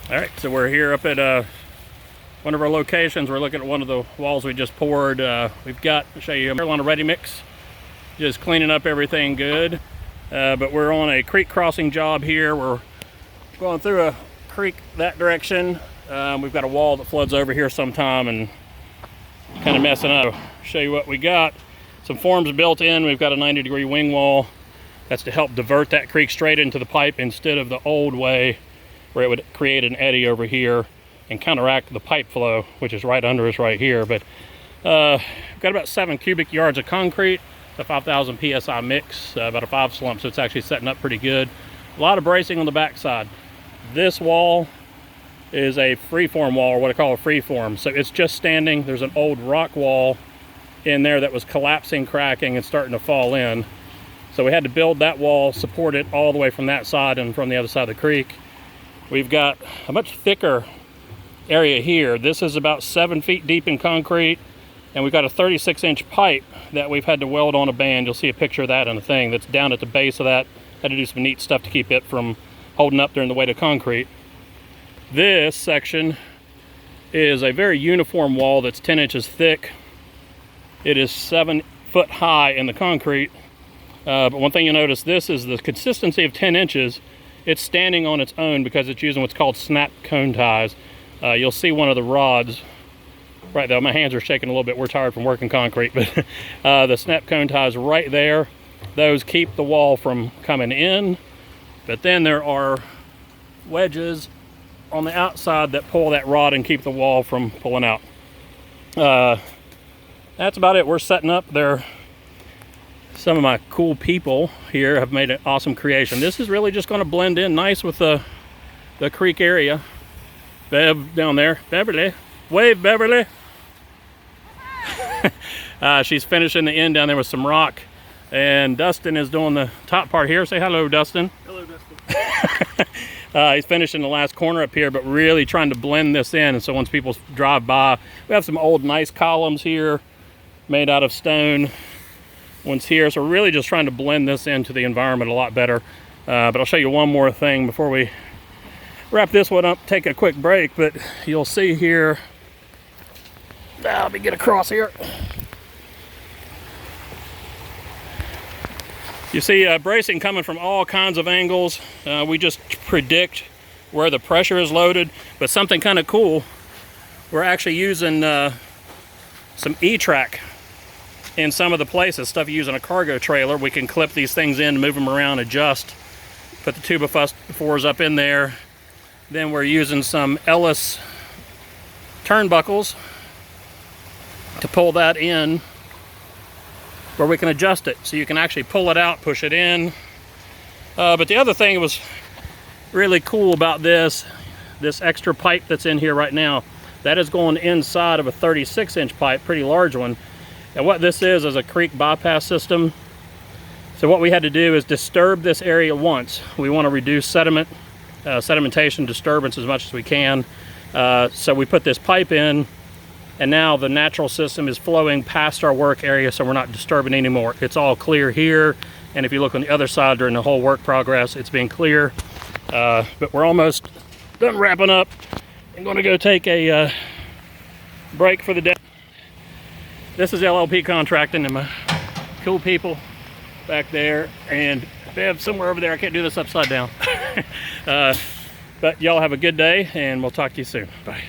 All right, so we're here up at one of our locations. We're looking at one of the walls we just poured. We've got, I'll show you, on a ready mix, just cleaning up everything good. But we're on a creek crossing job here. We're going through a creek that direction. We've got a wall that floods over here sometime and kind of messing up. Show you what we got. Some forms built in. We've got a 90-degree wing wall. That's to help divert that creek straight into the pipe instead of the old way where it would create an eddy over here and counteract the pipe flow, which is right under us right here. But we've got about 7 cubic yards of concrete, a 5,000 PSI mix, about a 5 slump, so it's actually setting up pretty good. A lot of bracing on the backside. This wall is a freeform wall, or what I call a freeform. So it's just standing. There's an old rock wall in there that was collapsing, cracking, and starting to fall in. So we had to build that wall, support it all the way from that side and from the other side of the creek. We've got a much thicker area here. This is about 7 feet deep in concrete, and we've got a 36-inch pipe that we've had to weld on a band. You'll see a picture of that in the thing that's down at the base of that. Had to do some neat stuff to keep it from holding up during the weight of concrete. This section is a very uniform wall that's 10 inches thick. It is 7 foot high in the concrete. But one thing you'll notice, this is the consistency of 10 inches. It's standing on its own because it's using what's called snap cone ties. You'll see one of the rods right there. My hands are shaking a little bit. We're tired from working concrete, but the snap cone ties right there, those keep the wall from coming in. But then there are wedges on the outside that pull that rod and keep the wall from pulling out. That's about it. We're setting up there. Some of my cool people here have made an awesome creation. This is really just going to blend in nice with the creek area. Bev down there. Beverly. Wave, Beverly. She's finishing the end down there with some rock. And Dustin is doing the top part here. Say hello, Dustin. Hello, Dustin. He's finishing the last corner up here, but really trying to blend this in. And so once people drive by, we have some old nice columns here made out of stone. One's here, so we're really just trying to blend this into the environment a lot better. But I'll show you one more thing before we wrap this one up, take a quick break. But you'll see here, let me get across here. You see bracing coming from all kinds of angles. We just predict where the pressure is loaded, but something kind of cool, we're actually using some E-track in some of the places, stuff you use on a cargo trailer. We can clip these things in, move them around, adjust, put the 2x4s up in there. Then we're using some Ellis turnbuckles to pull that in where we can adjust it. So you can actually pull it out, push it in. But the other thing that was really cool about this extra pipe that's in here right now, that is going inside of a 36-inch pipe, pretty large one. And what this is a creek bypass system. So what we had to do is disturb this area once. We want to reduce sedimentation, disturbance as much as we can. So we put this pipe in, and now the natural system is flowing past our work area, so we're not disturbing anymore. It's all clear here, and if you look on the other side during the whole work progress, it's been clear. But we're almost done wrapping up. I'm going to go take a break for the day. This is LLP Contracting and my cool people back there, and Bev somewhere over there. I can't do this upside down. But y'all have a good day, and we'll talk to you soon. Bye.